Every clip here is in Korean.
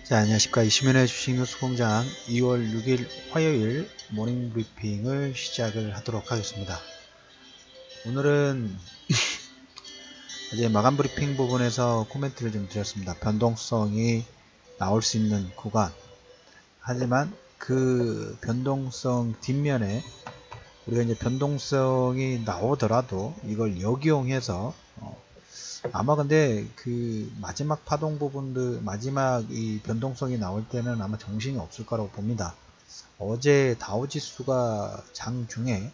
자, 안녕하십니까. 이시민의 주식뉴스공장 2월 6일 화요일 모닝 브리핑을 시작을 하도록 하겠습니다. 오늘은 어제 마감 브리핑 부분에서 코멘트를 좀 드렸습니다. 변동성이 나올 수 있는 구간. 하지만 그 변동성 뒷면에 우리가 이제 변동성이 나오더라도 이걸 역이용해서 아마 근데 그 마지막 파동 부분들 마지막 이 변동성이 나올 때는 아마 정신이 없을 거라고 봅니다. 어제 다우지수가 장중에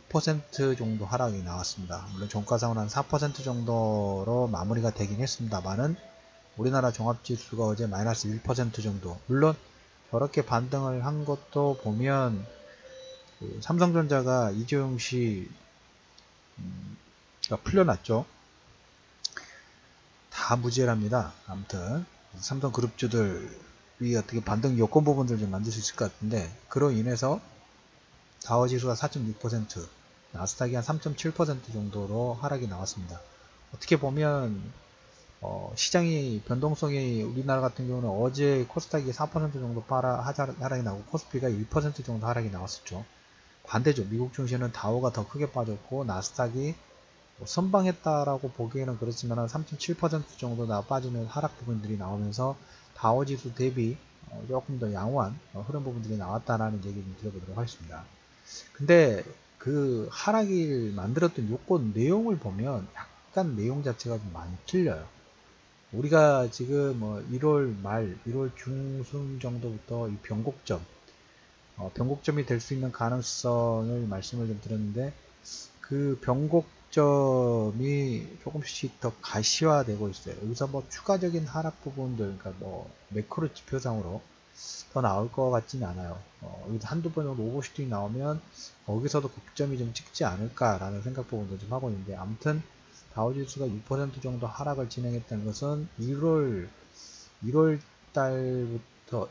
6% 정도 하락이 나왔습니다. 물론 종가상은 한 4% 정도로 마무리가 되긴 했습니다만은 우리나라 종합지수가 어제 마이너스 1% 정도. 물론 저렇게 반등을 한 것도 보면 그 삼성전자가 이재용 씨가 풀려났죠. 다 무죄랍니다. 아무튼 삼성그룹주들이 어떻게 반등 요건 부분들 좀 만들 수 있을 것 같은데, 그로 인해서 다우지수가 4.6%, 나스닥이 한 3.7% 정도로 하락이 나왔습니다. 어떻게 보면 시장이 변동성이 우리나라 같은 경우는 어제 코스닥이 4% 정도 하락이 나고 코스피가 1% 정도 하락이 나왔었죠. 반대죠. 미국 증시는 다우가 더 크게 빠졌고 나스닥이 선방했다라고 보기에는 그렇지만 3.7% 정도 빠지는 하락 부분들이 나오면서 다우지수 대비 조금 더 양호한 흐름 부분들이 나왔다라는 얘기 좀 드려보도록 하겠습니다. 근데 그 하락을 만들었던 요건 내용을 보면 약간 내용 자체가 좀 많이 틀려요. 우리가 지금 1월 말, 1월 중순 정도부터 이 변곡점이 될 수 있는 가능성을 말씀을 좀 드렸는데, 그 변곡점이 조금씩 더 가시화되고 있어요. 여기서 추가적인 하락 부분들, 그러니까 매크로 지표상으로 더 나올 것 같지는 않아요. 여기서 한두 번 정도 오버슈팅이 나오면 거기서도 곡점이 좀 찍지 않을까라는 생각 부분도 좀 하고 있는데, 아무튼 다우지수가 6% 정도 하락을 진행했다는 것은 1월 달부터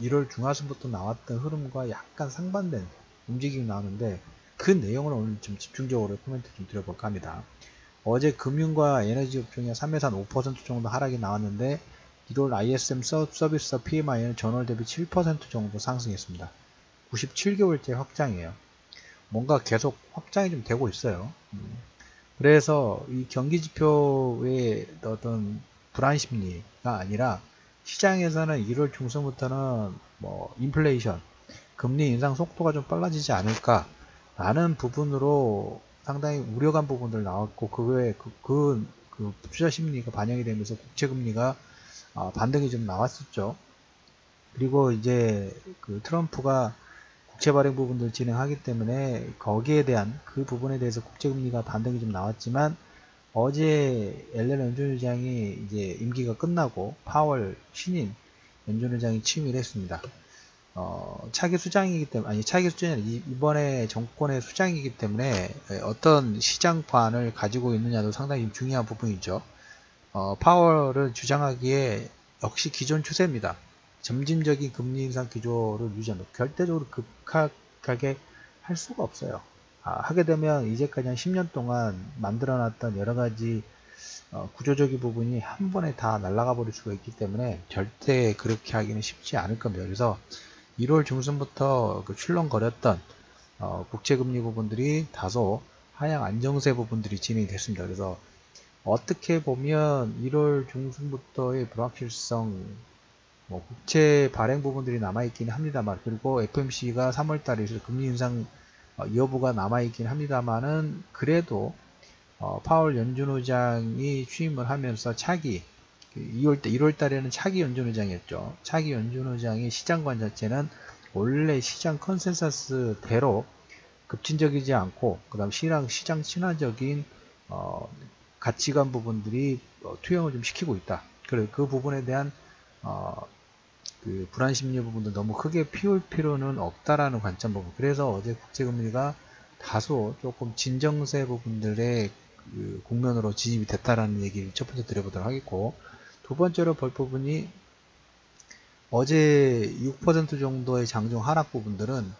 1월 중하순부터 나왔던 흐름과 약간 상반된 움직임이 나오는데, 그 내용을 오늘 좀 집중적으로 코멘트 좀 드려볼까 합니다. 어제 금융과 에너지 업종이 3에서 한 5% 정도 하락이 나왔는데 1월 ISM 서비스 PMI는 전월 대비 7% 정도 상승했습니다. 97개월째 확장이에요. 뭔가 계속 확장이 좀 되고 있어요. 그래서 이 경기지표의 어떤 불안 심리가 아니라 시장에서는 1월 중순부터는 인플레이션, 금리 인상 속도가 좀 빨라지지 않을까 라는 부분으로 상당히 우려간 부분들 나왔고, 그거에 그 투자 심리가 반영이 되면서 국채금리가 반등이 좀 나왔었죠. 그리고 이제 그 트럼프가 국채 발행 부분들 진행하기 때문에 거기에 대한 그 부분에 대해서 국채금리가 반등이 좀 나왔지만, 어제 옐렌 연준의장이 이제 임기가 끝나고 파월 신인 연준의장이 취임을 했습니다. 차기 수장이기 때문에, 아니 차기 수장이 아니라 이번에 정권의 수장이기 때문에 어떤 시장관을 가지고 있느냐도 상당히 중요한 부분이죠. 파월을 주장하기에 역시 기존 추세입니다. 점진적인 금리 인상 기조를 유지합니다. 절대적으로 급하게 할 수가 없어요. 하게 되면 이제까지 한 10년 동안 만들어놨던 여러가지 구조적인 부분이 한 번에 다 날아가 버릴 수가 있기 때문에 절대 그렇게 하기는 쉽지 않을 겁니다. 그래서 1월 중순부터 그 출렁거렸던 국채금리 부분들이 다소 하향 안정세 부분들이 진행이 됐습니다. 그래서 어떻게 보면 1월 중순부터의 불확실성, 국채 발행 부분들이 남아있긴 합니다만, 그리고 FOMC가 3월달에 금리 인상 여부가 남아있긴 합니다만은, 그래도 파월 연준의장이 취임을 하면서 차기 1월 달에는 차기 연준의장이었죠. 차기 연준의장의 시장관 자체는 원래 시장 컨센서스대로 급진적이지 않고, 그 다음 시장 친화적인 가치관 부분들이 투영을 좀 시키고 있다. 그래, 그 부분에 대한 그 불안 심리 부분도 너무 크게 피울 필요는 없다라는 관점 부분. 그래서 어제 국제금리가 다소 조금 진정세 부분들의 그 국면으로 진입이 됐다라는 얘기를 첫 번째 드려보도록 하겠고, 두 번째로 볼 부분이 어제 6% 정도의 장중 하락 부분들은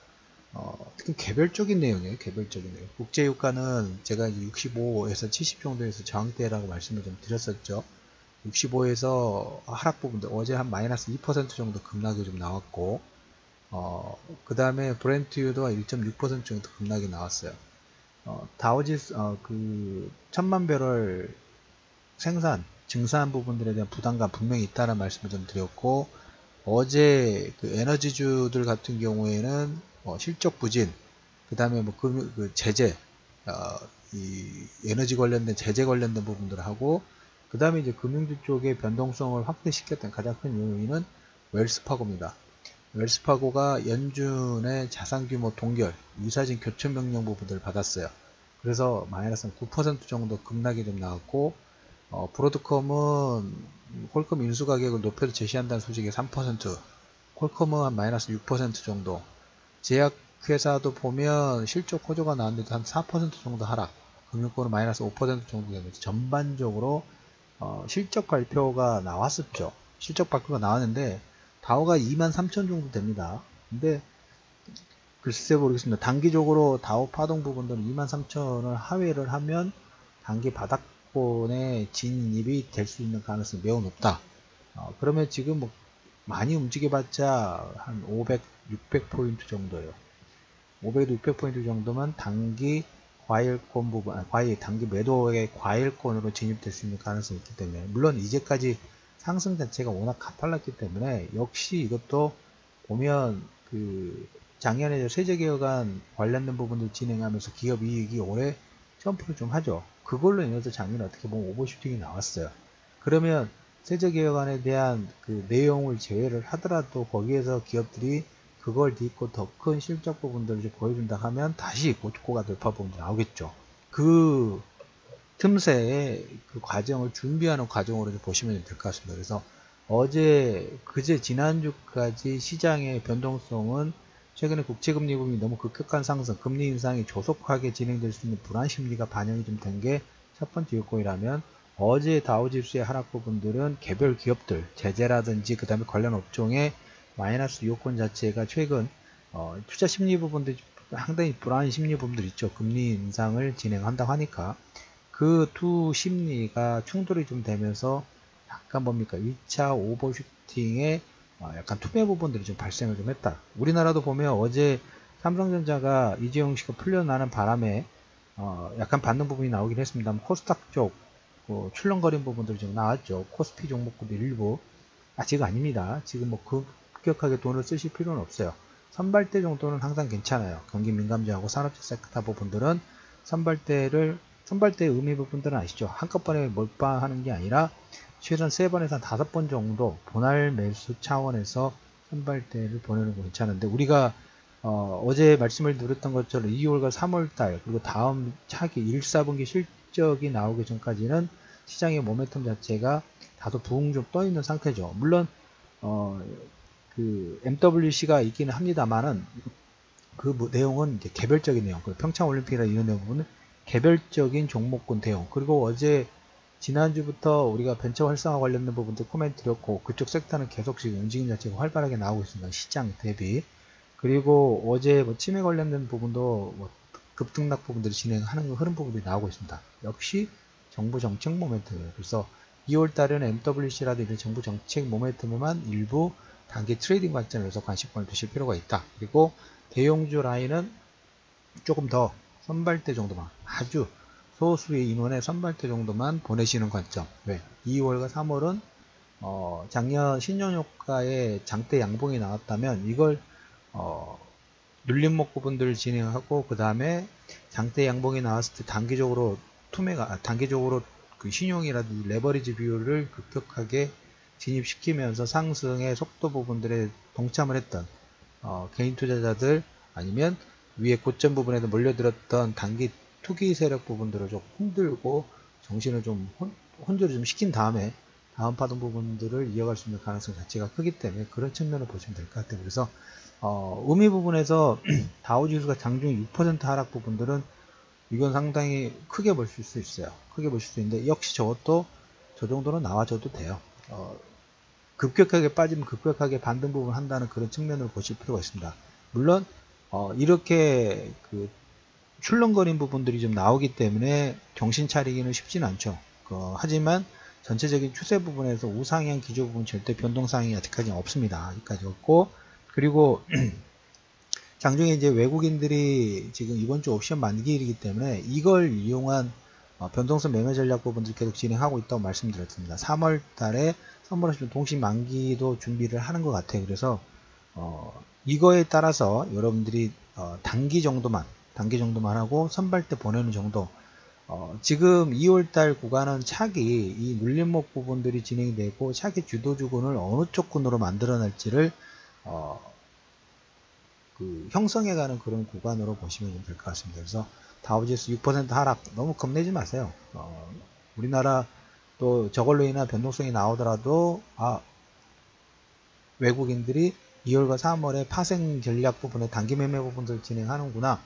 특히 개별적인 내용이에요. 개별적인 내용. 국제유가는 제가 65에서 70 정도에서 저항대라고 말씀을 좀 드렸었죠. 65에서 하락 부분들 어제 한 마이너스 2% 정도 급락이 좀 나왔고, 그 다음에 브렌트유도가 1.6% 정도 급락이 나왔어요. 다우지수, 그, 1000만 배럴 생산, 증산 부분들에 대한 부담감 분명히 있다는 말씀을 좀 드렸고, 어제 그 에너지주들 같은 경우에는 실적 부진, 그 다음에 뭐 그 제재, 어, 이 에너지 관련된 제재 관련된 부분들 하고, 그 다음에 이제 금융주 쪽의 변동성을 확대시켰던 가장 큰 요인은 웰스파고입니다. 웰스파고가 연준의 자산규모 동결, 이사진 교체 명령 부분들을 받았어요. 그래서 마이너스 9% 정도 급락이 좀 나왔고, 브로드컴은 퀄컴 인수 가격을 높여서 제시한다는 소식이 3%, 퀄컴은 한 마이너스 6% 정도, 제약회사도 보면 실적 호조가 나왔는데도 한 4% 정도 하락, 금융권은 마이너스 5% 정도 되면서 전반적으로 실적 발표가 나왔었죠. 실적 발표가 나왔는데 다우가 23,000 정도 됩니다. 근데 글쎄 모르겠습니다. 단기적으로 다우 파동 부분들은 23,000을 하회를 하면 단기 바닥권에 진입이 될 수 있는 가능성이 매우 높다. 그러면 지금 뭐 많이 움직여봤자 한 500, 600포인트 정도예요. 500, 600포인트 정도면 단기 과일권 부분, 단기 매도의 과일권으로 진입될 수 있는 가능성이 있기 때문에, 물론 이제까지 상승 자체가 워낙 가팔랐기 때문에 역시 이것도 보면 그 작년에 세제개혁안 관련된 부분들 진행하면서 기업 이익이 올해 점프를 좀 하죠. 그걸로 인해서 작년에 어떻게 보면 오버슈팅이 나왔어요. 그러면 세제개혁안에 대한 그 내용을 제외를 하더라도 거기에서 기업들이 그걸 딛고 더 큰 실적 부분들을 좀 보여준다 하면 다시 고가 돌파 부분이 나오겠죠. 그 틈새에 그 과정을 준비하는 과정으로 좀 보시면 될 것 같습니다. 그래서 어제, 그제, 지난주까지 시장의 변동성은 최근에 국채금리 부분이 너무 급격한 상승, 금리 인상이 조속하게 진행될 수 있는 불안 심리가 반영이 좀 된 게 첫 번째 요건이라면, 어제 다우지수의 하락 부분들은 개별 기업들, 제재라든지 그 다음에 관련 업종의 마이너스 요건 자체가 최근 투자 심리 부분들이 상당히 불안 심리 부분들 있죠. 금리 인상을 진행한다고 하니까 그 두 심리가 충돌이 좀 되면서 약간 뭡니까 2차 오버슈팅의 약간 투매 부분들이 좀 발생을 좀 했다. 우리나라도 보면 어제 삼성전자가 이재용 씨가 풀려나는 바람에 약간 받는 부분이 나오긴 했습니다만 코스닥 쪽 출렁거린 부분들이 좀 나왔죠. 코스피 종목들 일부 아직 아닙니다. 지금 뭐 급격하게 돈을 쓰실 필요는 없어요. 선발대 정도는 항상 괜찮아요. 경기 민감주하고 산업재 섹터 부분들은 선발대의 의미 부분들은 아시죠? 한꺼번에 몰빵하는 게 아니라 최소한 3번에서 한 5번 정도 분할 매수 차원에서 선발대를 보내는 거 괜찮은데, 우리가 어제 말씀을 드렸던 것처럼 2월과 3월달 그리고 다음 차기 1, 4분기 실적이 나오기 전까지는 시장의 모멘텀 자체가 다소 부흥 좀 떠 있는 상태죠. 물론 그 MWC가 있기는 합니다만은 그 내용은 이제 개별적인 내용, 평창올림픽이나 이런 부분은 개별적인 종목군 대응, 그리고 어제 지난주부터 우리가 벤처 활성화 관련된 부분들 코멘트 드렸고, 그쪽 섹터는 계속 지금 움직임 자체가 활발하게 나오고 있습니다. 시장 대비. 그리고 어제 뭐 치매 관련된 부분도 뭐 급등락 부분들이 진행하는 흐름 부분들이 나오고 있습니다. 역시 정부 정책 모멘트예요. 그래서 2월 달에는 MWC라든지 정부 정책 모멘텀에만 일부 단기 트레이딩 관점에서 관심권을 두실 필요가 있다. 그리고 대형주 라인은 조금 더 선발대 정도만, 아주 소수의 인원의 선발대 정도만 보내시는 관점. 왜? 2월과 3월은 작년 신년효과에 장대 양봉이 나왔다면 이걸 눌림목 부분들을 진행하고, 그 다음에 장대 양봉이 나왔을 때 단기적으로 그 신용이라든지 레버리지 비율을 급격하게 진입시키면서 상승의 속도 부분들에 동참을 했던 개인 투자자들, 아니면 위에 고점 부분에도 몰려들었던 단기 투기 세력 부분들을 좀 흔들고 정신을 좀 혼조를 좀 시킨 다음에 다음 파동 부분들을 이어갈 수 있는 가능성 자체가 크기 때문에 그런 측면을 보시면 될 것 같아요. 그래서 의미 부분에서 다우지수가 장중 6% 하락 부분들은 이건 상당히 크게 보실 수 있어요. 크게 보실 수 있는데, 역시 저것도 저 정도는 나와줘도 돼요. 급격하게 빠지면 급격하게 반등 부분 한다는 그런 측면으로 보실 필요가 있습니다. 물론 이렇게 그 출렁거린 부분들이 좀 나오기 때문에 정신 차리기는 쉽지는 않죠. 하지만 전체적인 추세 부분에서 우상향 기조 부분 절대 변동사항이 아직까지는 없습니다. 여기까지 없고, 그리고 장중에 이제 외국인들이 지금 이번 주 옵션 만기일이기 때문에 이걸 이용한 변동성 매매 전략 부분들 계속 진행하고 있다고 말씀드렸습니다. 3월 달에 선물옵션 동시 만기도 준비를 하는 것 같아요. 그래서 이거에 따라서 여러분들이 단기 정도만 하고 선발 때 보내는 정도. 지금 2월달 구간은 차기 이 눌림목 부분들이 진행이 되고 차기 주도주군을 어느 쪽 군으로 만들어낼지를 형성해가는 그런 구간으로 보시면 될 것 같습니다. 그래서 다우지수 6% 하락 너무 겁내지 마세요. 우리나라 또 저걸로 인한 변동성이 나오더라도 외국인들이 2월과 3월에 파생 전략 부분에 단기 매매 부분들 진행하는구나.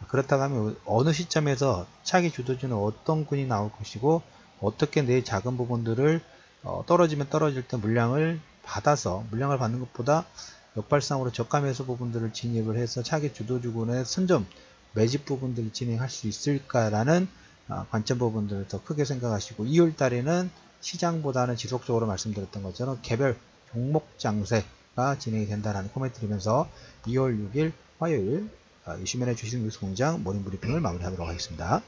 그렇다고 하면 어느 시점에서 차기 주도주는 어떤 군이 나올 것이고 어떻게 내 작은 부분들을 떨어지면 떨어질 때 물량을 받는 것보다 역발상으로 저가 매수 부분들을 진입을 해서 차기 주도주군의 선점 매집 부분들을 진행할 수 있을까라는 관점 부분들을 더 크게 생각하시고 2월 달에는 시장보다는 지속적으로 말씀드렸던 것처럼 개별 종목 장세가 진행이 된다는 코멘트 드리면서 2월 6일 화요일 이슈맨의 주식 뉴스 공장 모닝 브리핑을 마무리하도록 하겠습니다.